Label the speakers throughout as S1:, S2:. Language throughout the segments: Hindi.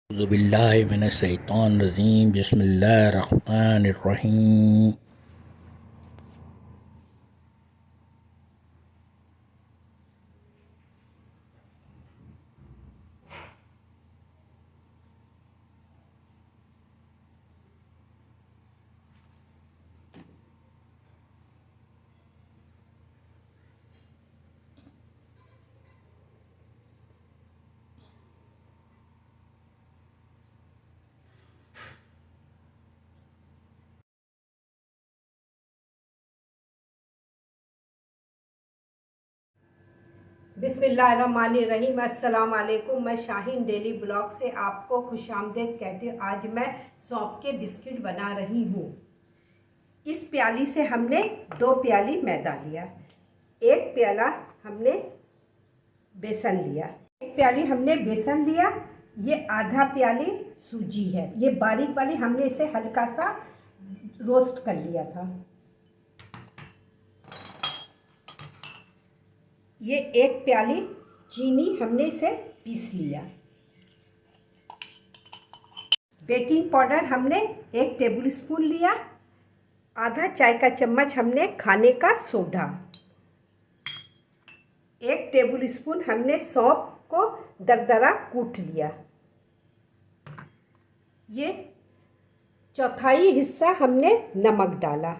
S1: औज़ुबिल्लाहिमिनश्शैतानिर्रजीम बिस्मिल्लाहिर्रहमानिर्रहीम।
S2: बिस्मिल्लाहिर्रहमानिर्रहीम। अस्सलाम वालेकुम। मैं शाहीन डेली ब्लॉग से आपको खुशामदीद कहती हूँ। आज मैं सौंफ के बिस्किट बना रही हूँ। इस प्याली से हमने 2 प्याली मैदा लिया, 1 प्याला हमने बेसन लिया, 1 प्याली हमने बेसन लिया। ये आधा प्याली सूजी है, ये बारीक वाली हमने इसे हल्का सा रोस्ट कर लिया था। ये 1 प्याली चीनी हमने इसे पीस लिया। बेकिंग पाउडर हमने 1 टेबल स्पून लिया। आधा चाय का चम्मच हमने खाने का सोडा। 1 टेबल स्पून हमने सौंफ को दरदरा कूट लिया। ये चौथाई हिस्सा हमने नमक डाला।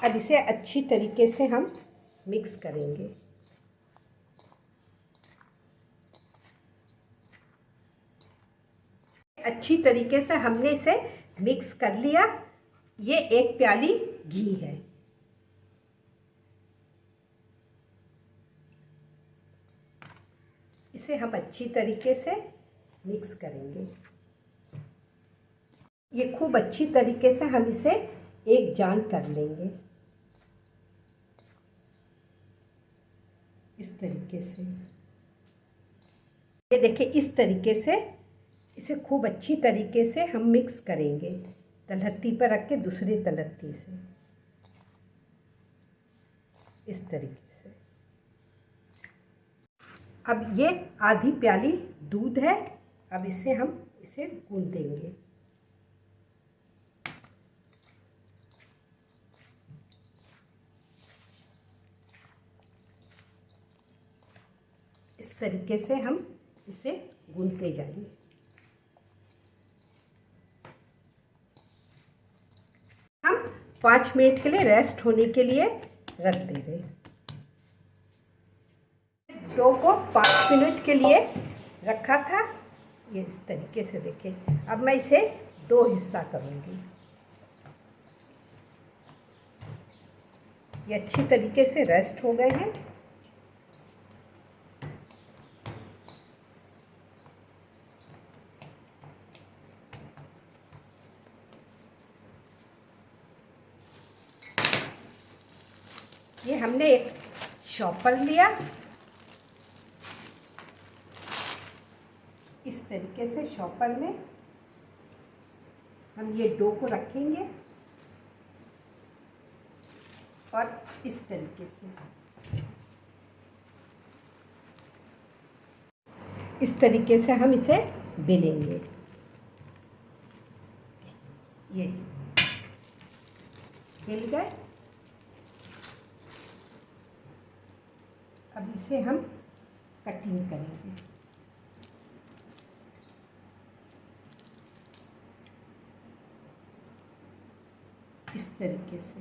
S2: अब इसे अच्छी तरीके से हम मिक्स करेंगे। अच्छी तरीके से हमने इसे मिक्स कर लिया। ये 1 प्याली घी है। इसे हम अच्छी तरीके से मिक्स करेंगे। ये खूब अच्छी तरीके से हम इसे एक जान कर लेंगे, इस तरीके से। ये देखिए, इस तरीके से इसे खूब अच्छी तरीके से हम मिक्स करेंगे, तलहत्ती पर रख के दूसरी तलहत्ती से, इस तरीके से। अब ये आधी प्याली दूध है। अब इसे हम इसे गूंथ देंगे। इस तरीके से हम इसे गूंथते जाएंगे। हम 5 मिनट के लिए रेस्ट होने के लिए रख दे रहे। डो को 5 मिनट के लिए रखा था। ये इस तरीके से देखिए। अब मैं इसे 2 हिस्सा करूंगी। ये अच्छी तरीके से रेस्ट हो गए हैं। ये हमने एक शॉपर लिया। इस तरीके से शॉपर में हम ये डो को रखेंगे और इस तरीके से, इस तरीके से हम इसे बेलेंगे। ये बेल गए। अब इसे हम कटिंग करेंगे। इस तरीके से।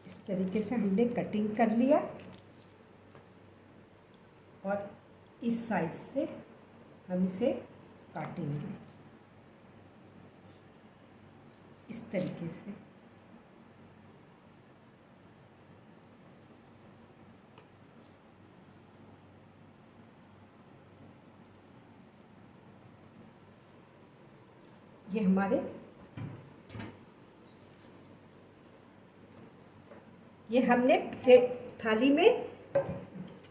S2: इस तरीके से हमने कटिंग कर लिया और इस साइज से हम इसे काटेंगे, इस तरीके से। ये हमारे ये हमने थाली में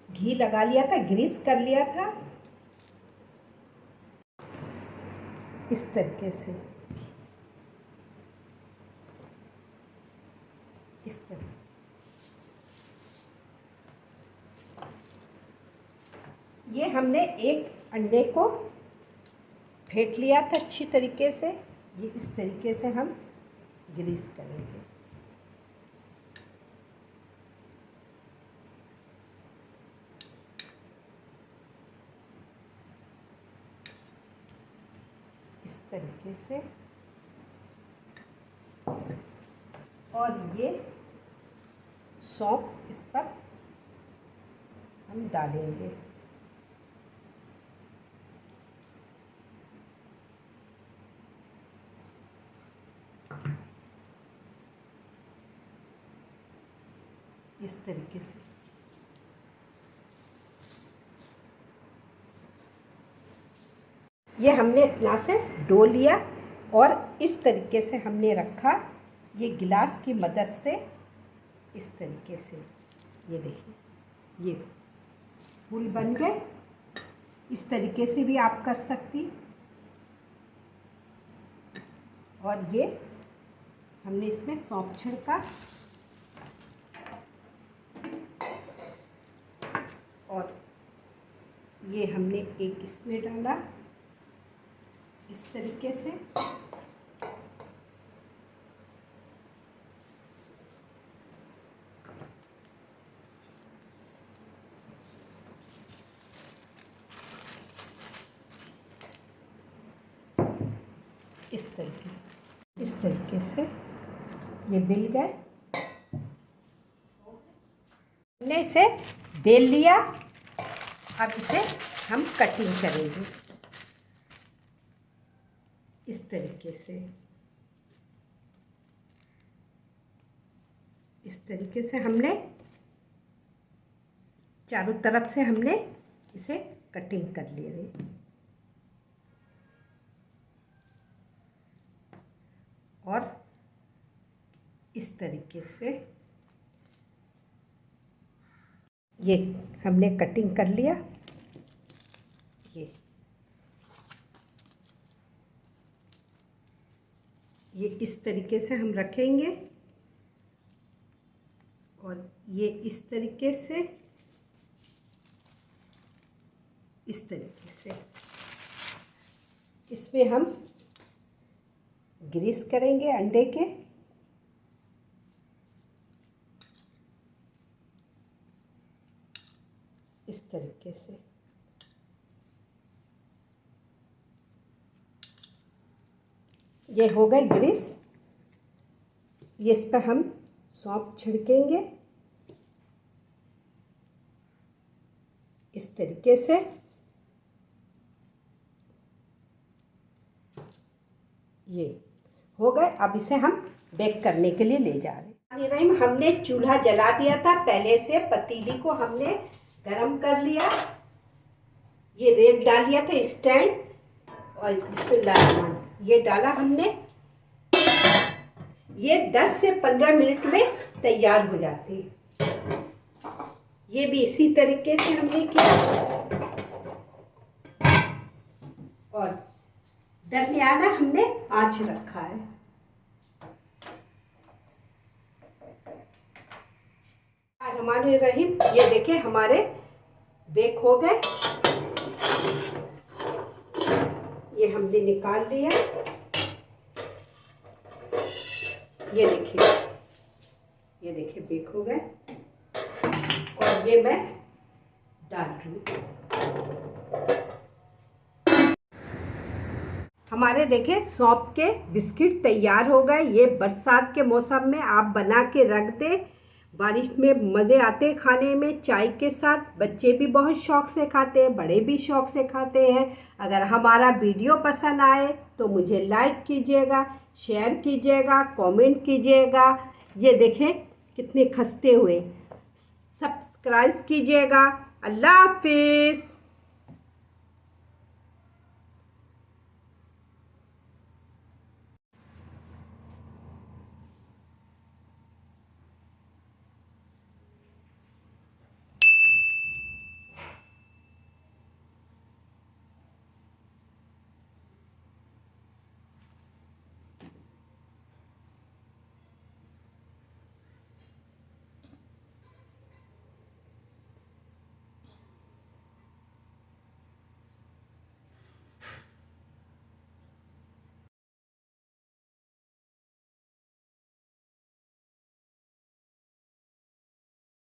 S2: घी लगा लिया था, ग्रीस कर लिया था, इस तरीके से। इस तरह। ये हमने एक अंडे को फेंट लिया था अच्छी तरीके से। ये इस तरीके से हम ग्रीस करेंगे। इस तरीके से। और ये सौंफ इस पर हम डालेंगे। इस तरीके से। ये हमने इतना से डो लिया और इस तरीके से हमने रखा, ये गिलास की मदद से इस तरीके से। ये देखिए ये फूल बन गए। इस तरीके से भी आप कर सकती। और ये हमने इसमें सौंफ छिड़का और ये हमने एक इसमें डाला इस तरीके से। इस तरीके से ये बेल गए। हमने इसे बेल लिया। अब इसे हम कटिंग करेंगे इस तरीके से। इस तरीके से हमने चारों तरफ से हमने इसे कटिंग कर लिया। और इस तरीके से ये हमने कटिंग कर लिया। ये इस तरीके से हम रखेंगे और ये इस तरीके से, इस तरीके से इसमें हम ग्रीस करेंगे अंडे के। इस तरीके से ये हो गए ग्रीस। ये इस पर हम सौंफ छिड़केंगे इस तरीके से। ये हो गए। अब इसे हम बेक करने के लिए ले जा रहे हैं। हमने चूल्हा जला दिया था पहले से। पतीली को हमने गरम कर लिया। ये रेत डाल दिया था स्टैंड और इसमें ये डाला हमने। ये 10 से 15 मिनट में तैयार हो जाती है। ये भी इसी तरीके से हमने किया और दरमियाना हमने आंच रखा है। रहमानिर रहीम। ये देखिए हमारे बेक हो गए। ये हमने निकाल लिया। ये देखिए बेक हो गए और ये मैं डाल रही हूँ। हमारे देखें सौंफ के बिस्किट तैयार हो गए। ये बरसात के मौसम में आप बना के रख दें। बारिश में मज़े आते खाने में चाय के साथ। बच्चे भी बहुत शौक़ से खाते हैं, बड़े भी शौक़ से खाते हैं। अगर हमारा वीडियो पसंद आए तो मुझे लाइक कीजिएगा, शेयर कीजिएगा, कमेंट कीजिएगा। ये देखें कितने खस्ते हुए। सब्सक्राइब कीजिएगा। अल्लाह हाफिज़।